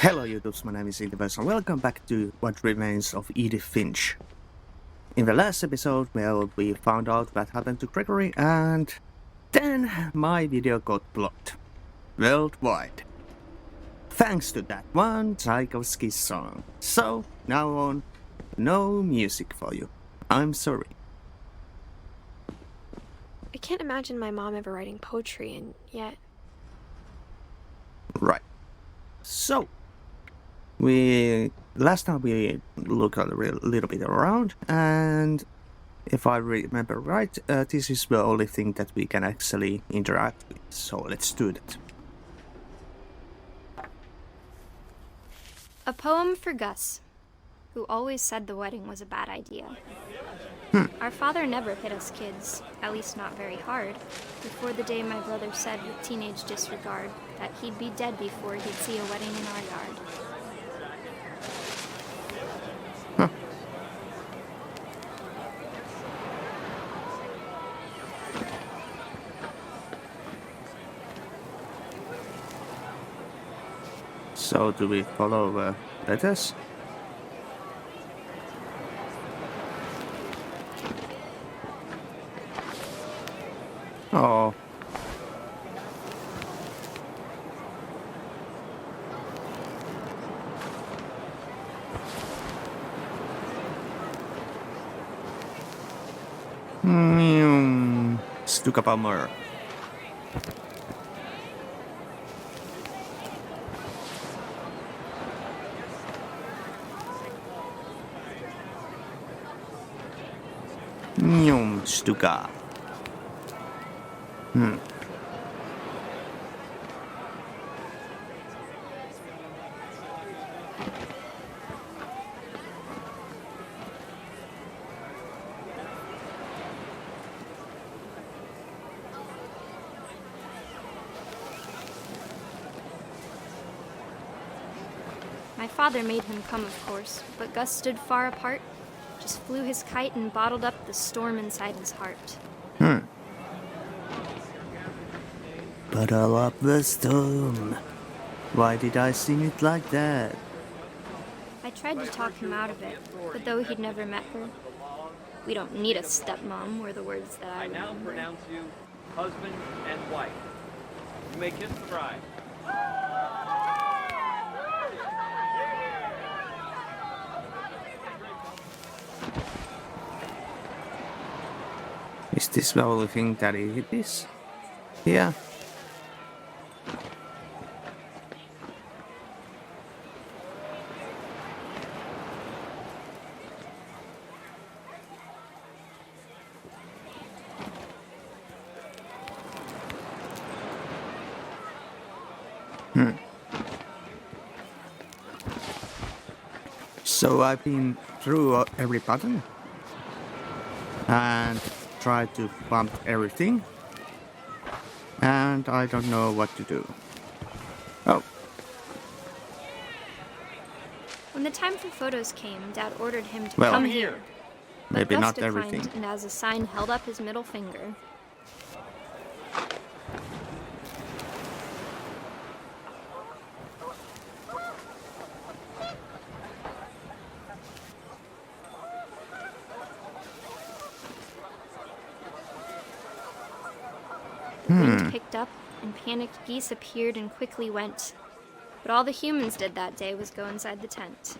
Hello YouTubes, my name is Edith and welcome back to What Remains of Edith Finch. In the last episode, well, we found out what happened to Gregory and then my video got blocked. Worldwide. Thanks to that one Tchaikovsky song. So, now on, no music for you. I'm sorry. I can't imagine my mom ever writing poetry, and yet... Right. So, last time we looked a little bit around, and if I remember right, this is the only thing that we can actually interact with. So let's do that. A poem for Gus, who always said the wedding was a bad idea. Our father never hit us kids, at least not very hard, before the day my brother said with teenage disregard that he'd be dead before he'd see a wedding in our yard. So do we follow the letters? Oh. Stukapammer. Stuka. My father made him come, of course, but Gus stood far apart, just flew his kite and bottled up the storm inside his heart. Bottle up the storm. Why did I sing it like that? I tried to talk him out of it, but though he'd never met her, "We don't need a stepmom," were the words that I now remember. pronounce you husband and wife. You may kiss the bride. Is this the only thing that it is? Yeah. So I've been through every button and tried to bump everything, and I don't know what to do. Oh. When the time for photos came, Dad ordered him to Well, come here. But maybe Gus not declined, everything. and as a sign held up his middle finger. The wind picked up, and panicked geese appeared and quickly went. But all the humans did that day was go inside the tent.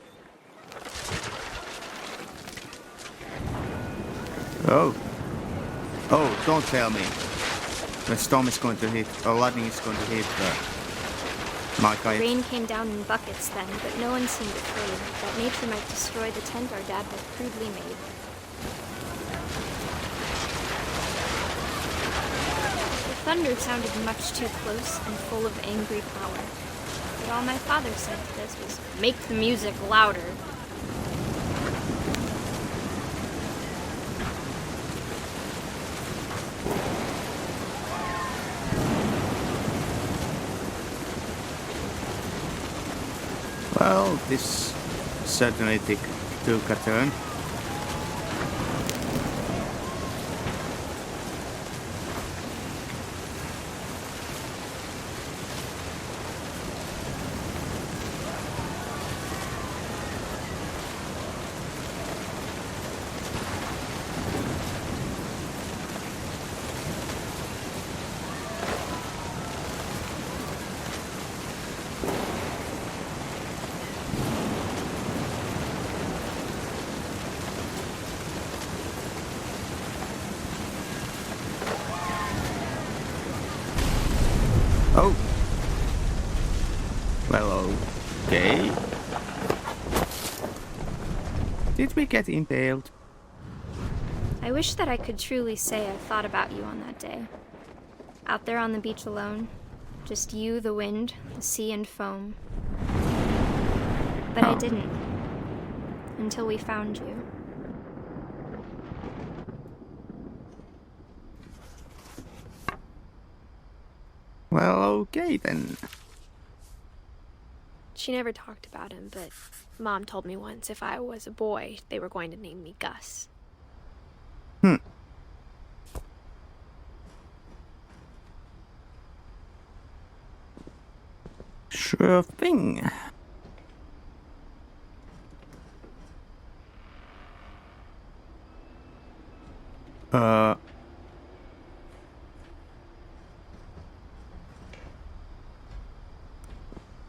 Oh. Oh, don't tell me. The storm is going to hit, or lightning is going to hit my kite. Rain came down in buckets then, but no one seemed afraid that nature might destroy the tent our dad had crudely made. The thunder sounded much too close and full of angry power. But all my father said to this was, "Make the music louder." Well, this certainly took a turn. Oh. Well, okay. Did we get impaled? I wish that I could truly say I thought about you on that day. Out there on the beach alone. Just you, the wind, the sea, and foam. But I didn't. Until we found you. Well, okay then. She never talked about him, but Mom told me once if I was a boy, they were going to name me Gus. Sure thing.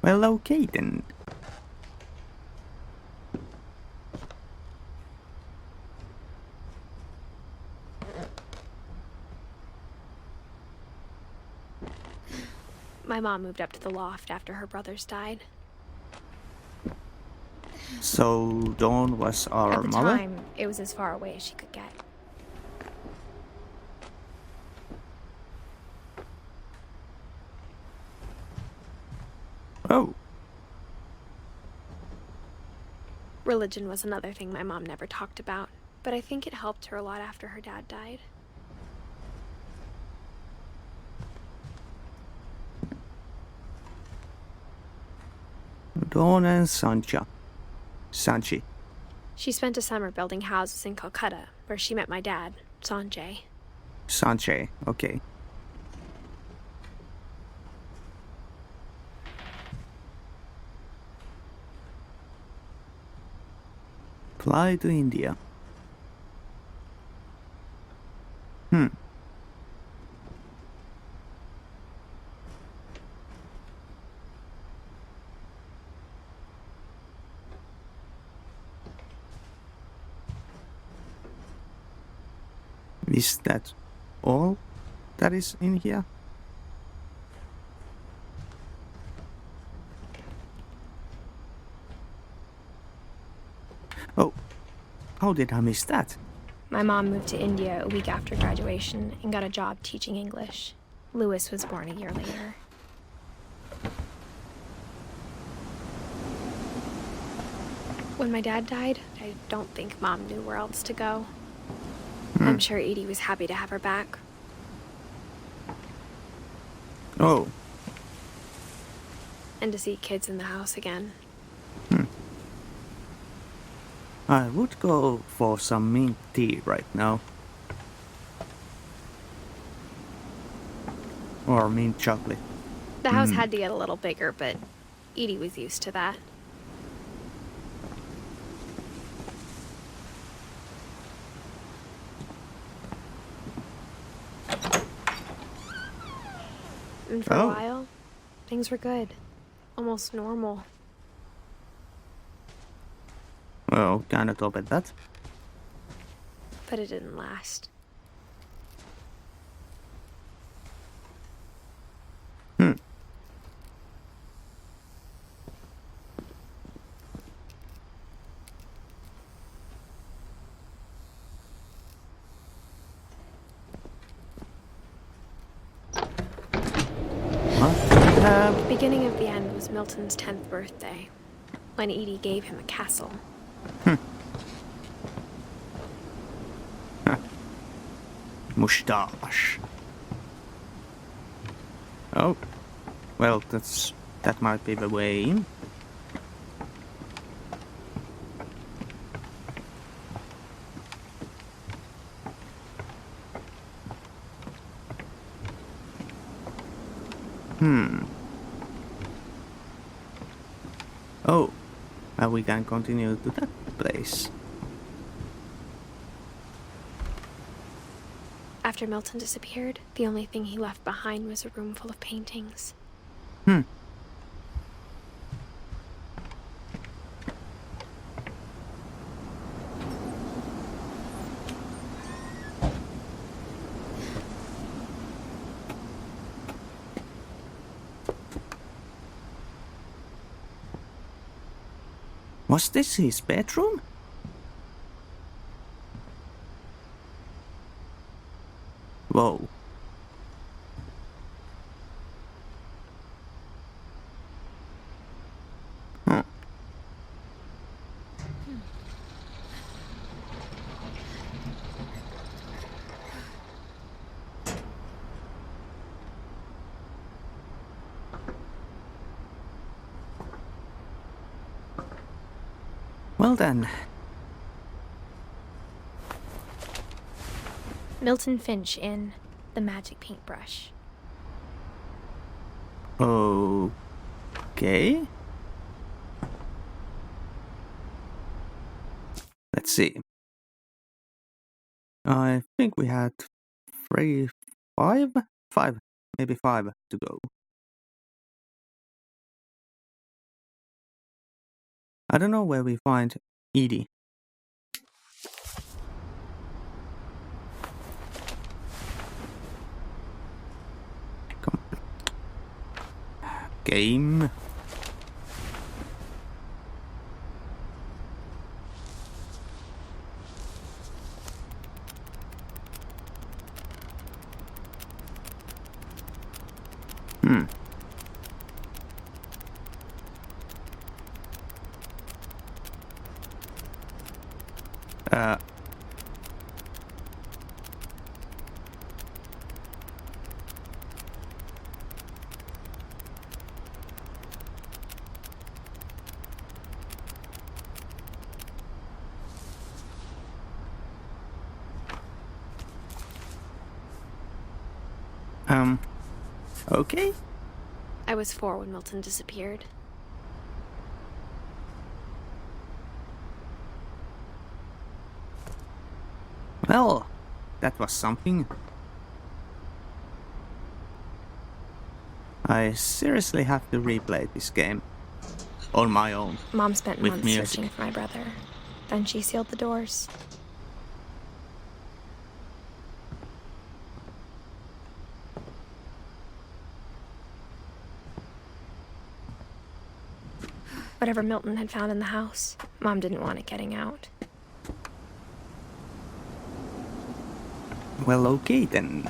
Well, okay then. My mom moved up to the loft after her brothers died. So Dawn was our At the mother? time, it was as far away as she could get. Oh. Religion was another thing my mom never talked about, but I think it helped her a lot after her dad died. Dawn and Sanchi. She spent a summer building houses in Calcutta, where she met my dad, Sanjay. Sanche, okay. Fly to India. Is that all that is in here? Oh, how did I miss that? My mom moved to India a week after graduation and got a job teaching English. Louis was born a year later. When my dad died, I don't think Mom knew where else to go. I'm sure Edie was happy to have her back. Oh, And to see kids in the house again. I would go for some mint tea right now. Or mint chocolate. The house had to get a little bigger, but Edie was used to that. And for a while, things were good. Almost normal. Well, kinda top at that. But it didn't last. The beginning of the end was Milton's 10th birthday, when Edie gave him a castle. Mustache. Oh, well, that might be the way in. Oh, and we can continue to that place. After Milton disappeared, the only thing he left behind was a room full of paintings. Was this his bedroom? Whoa. Huh. Well then. Milton Finch in The Magic Paintbrush. Okay. Let's see. I think we had five, maybe five to go. I don't know where we find Edie. Come on. Game. Hmm. Uh. Okay. I was 4 when Milton disappeared. Well, that was something. I seriously have to replay this game on my own. Mom spent With months music. searching for my brother. Then she sealed the doors. Whatever Milton had found in the house, Mom didn't want it getting out. Well, okay then.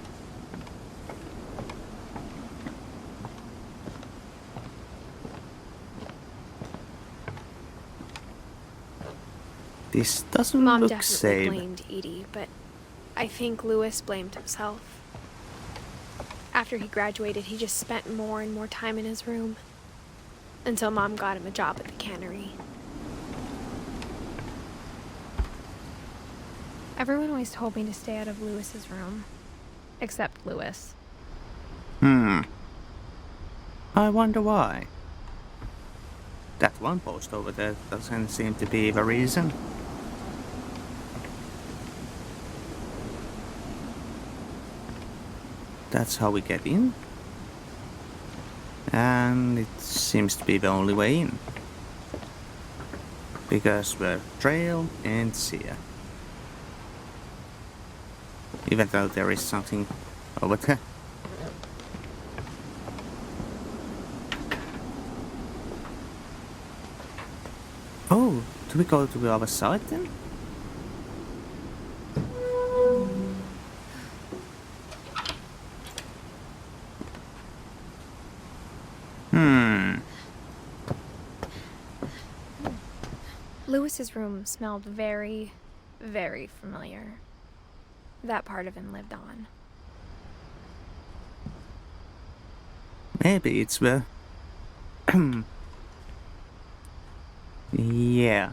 This doesn't Mom look definitely safe. blamed Edie, but I think Louis blamed himself. After he graduated, he just spent more and more time in his room. Until Mom got him a job at the cannery. Everyone always told me to stay out of Louis's room. Except Louis. I wonder why. That one post over there doesn't seem to be the reason. That's how we get in. And it seems to be the only way in. Because the trail ends here. Even though there is something over there. Oh, do we go to the other side then? Louis's room smelled very, very familiar. That part of him lived on. Maybe it's the... yeah.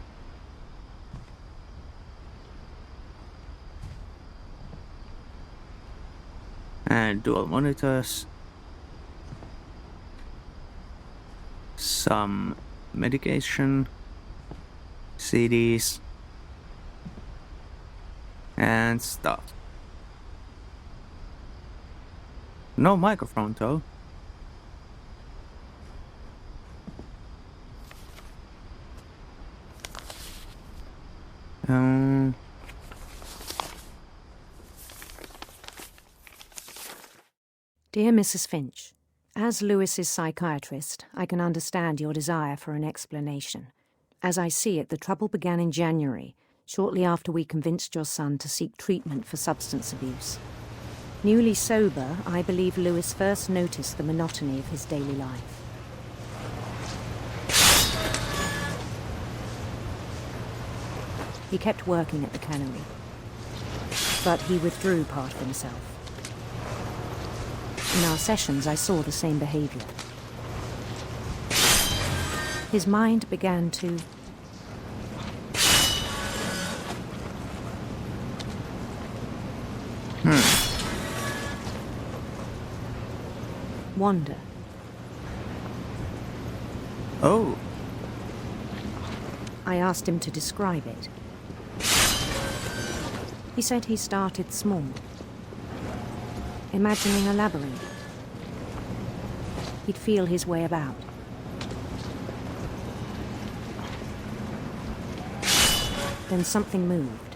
And dual monitors. Some medication. CDs. And stuff. No microphone though. Dear Mrs. Finch, as Lewis's psychiatrist, I can understand your desire for an explanation. As I see it, the trouble began in January, shortly after we convinced your son to seek treatment for substance abuse. Newly sober, I believe Lewis first noticed the monotony of his daily life. He kept working at the cannery, but he withdrew part of himself. In our sessions, I saw the same behavior. His mind began to wander. Oh, I asked him to describe it. He said he started small, imagining a labyrinth. He'd feel his way about. Then something moved.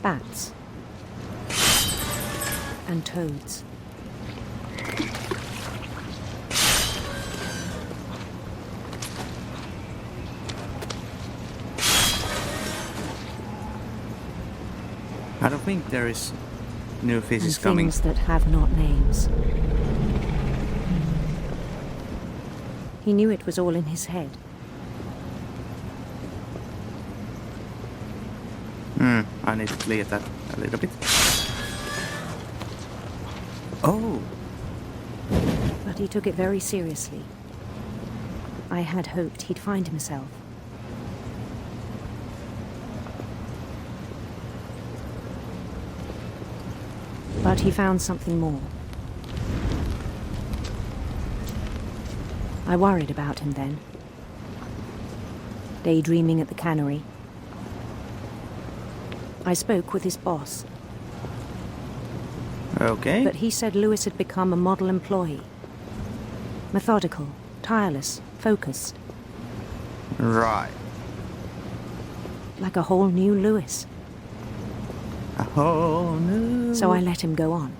Bats and toads. I don't think there is new And physics coming. things that have not names. He knew it was all in his head. I need to clear that a little bit. Oh, But he took it very seriously. I had hoped he'd find himself. But he found something more. I worried about him then. Daydreaming at the cannery. I spoke with his boss, okay. but he said Lewis had become a model employee. Methodical, tireless, focused, Right. like a whole new Lewis. A whole new... So I let him go on.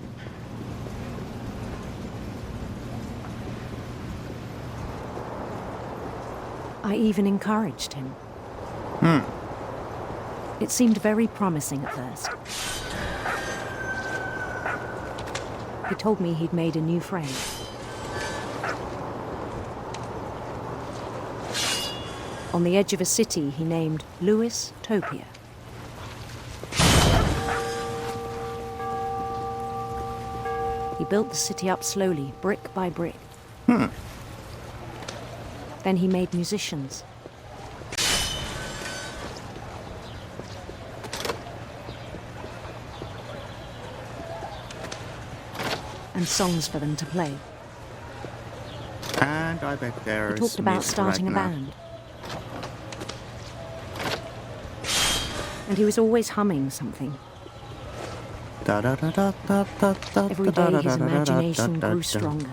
I even encouraged him. It seemed very promising at first. He told me he'd made a new friend. On the edge of a city he named Lewis Topia. He built the city up slowly, brick by brick. Then he made musicians. And songs for them to play. And I bet He there's talked about music starting right a now. band. And he was always humming something. Every day his imagination grew stronger.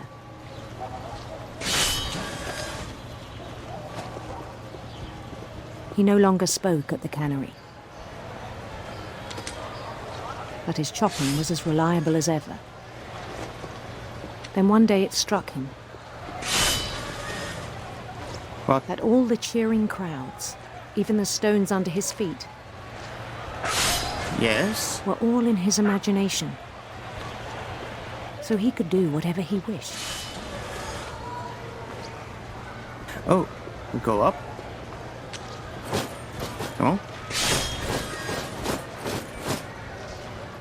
He no longer spoke at the cannery. But his chopping was as reliable as ever. Then one day it struck him What? that all the cheering crowds, even the stones under his feet, Yes. were all in his imagination. So he could do whatever he wished. Oh, go up. Come on.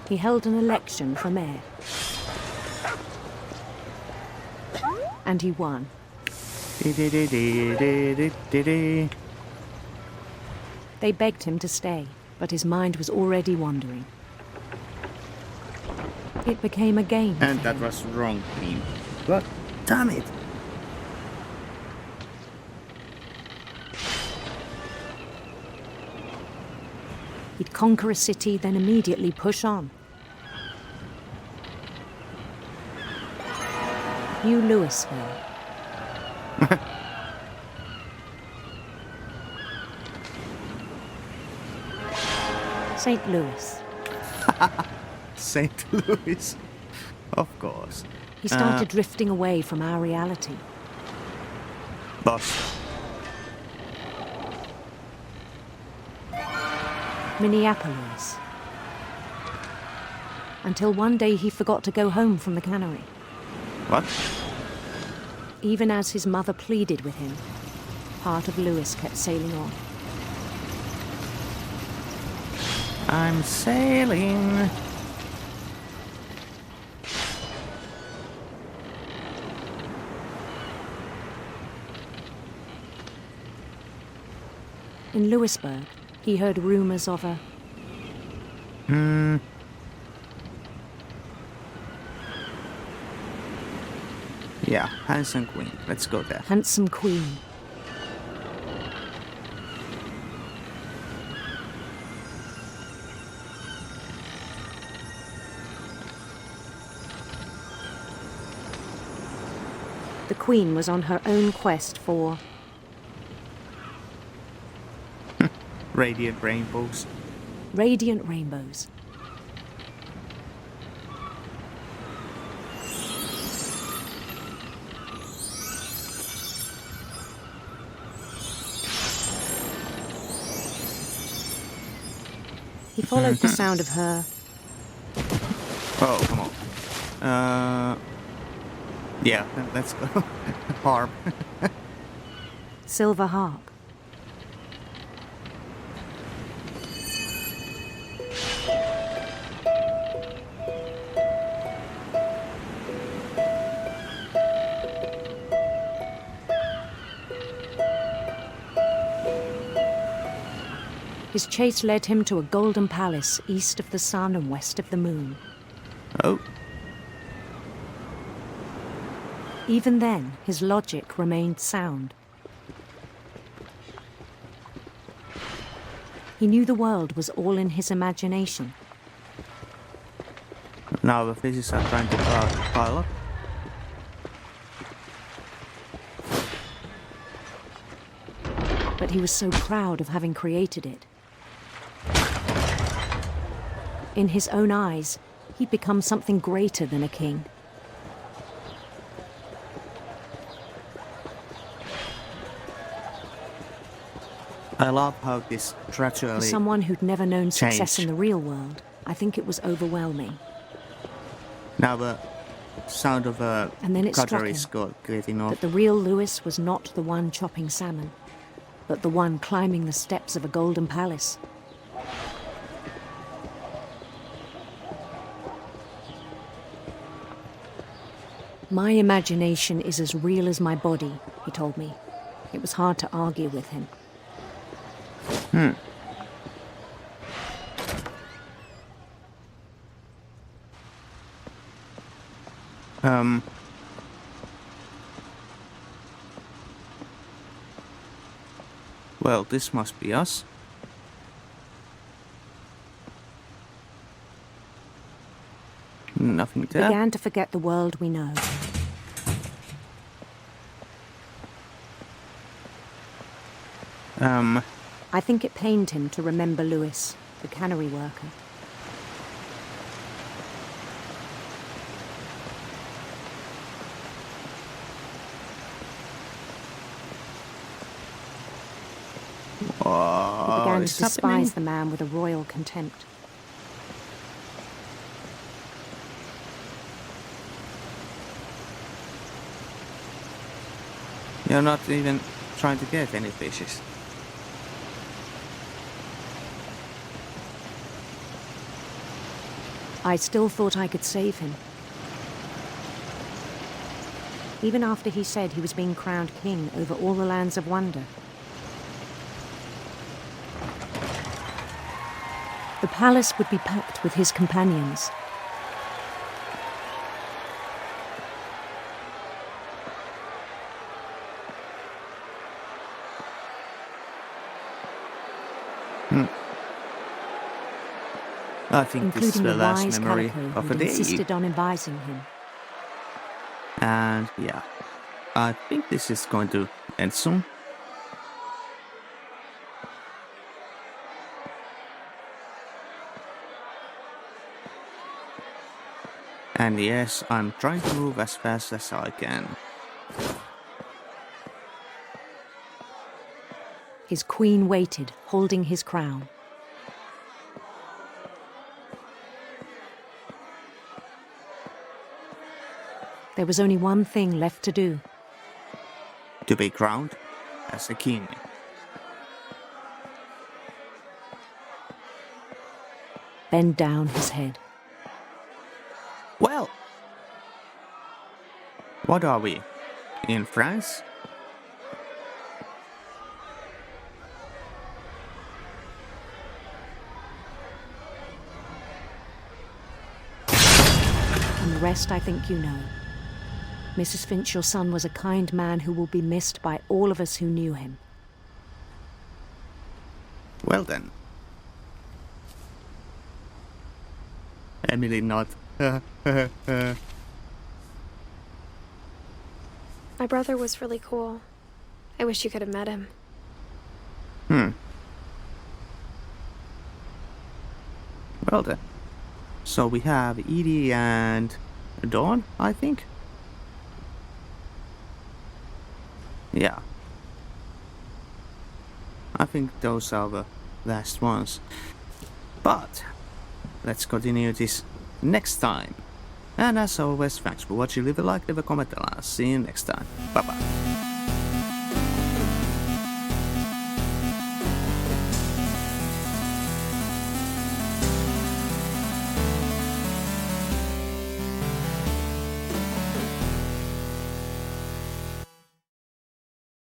He held an election for mayor. And he won. Dee-dee-dee-dee-dee-dee-dee. They begged him to stay, but his mind was already wandering. It became a game. And for that him. was wrong team. But damn it. He'd conquer a city, then immediately push on. New Louisville. St. Louis. St. Louis. Of course. He started drifting away from our reality. Boss. Minneapolis. Until one day he forgot to go home from the cannery. What? Even as his mother pleaded with him, part of Lewis kept sailing on. I'm sailing. In Lewisburg, he heard rumors of a... Yeah, handsome queen. Let's go there. handsome queen. The queen was on her own quest for... Radiant rainbows. radiant rainbows. He followed the sound of her... Oh, come on. Yeah, let's go. Harp. silver harp. His chase led him to a golden palace east of the sun and west of the moon. Oh. Even then, his logic remained sound. He knew the world was all in his imagination. Now the physicists are trying to pile up. But he was so proud of having created it. In his own eyes, he'd become something greater than a king. I love how this For gradually... someone who'd never known success changed. in the real world, I think it was overwhelming. Now the sound of a And then it struck cutter him is getting off. that the real Lewis was not the one chopping salmon, but the one climbing the steps of a golden palace. My imagination is as real as my body, he told me. It was hard to argue with him. Well, this must be us. Nothing there. Began to forget the world we know. I think it pained him to remember Lewis, the cannery worker. He began to It's happening. despise the man with a royal contempt. You're not even trying to get any fishes. I still thought I could save him. Even after he said he was being crowned king over all the lands of wonder. The palace would be packed with his companions. I think this is Including the the last wise memory Calico of the who day. insisted on advising him. And yeah, I think this is going to end soon. And yes, I'm trying to move as fast as I can. His queen waited, holding his crown. There was only one thing left to do. To be crowned as a king. Bend down his head. Well, what are we? In France? And the rest I think you know. Mrs. Finch, your son was a kind man who will be missed by all of us who knew him. Well then. Emily not. My brother was really cool. I wish you could have met him. Well then. So we have Edie and Dawn, I think? Yeah. I think those are the last ones. But let's continue this next time. And as always, thanks for watching. Leave a like, leave a comment, and I'll see you next time. Bye bye.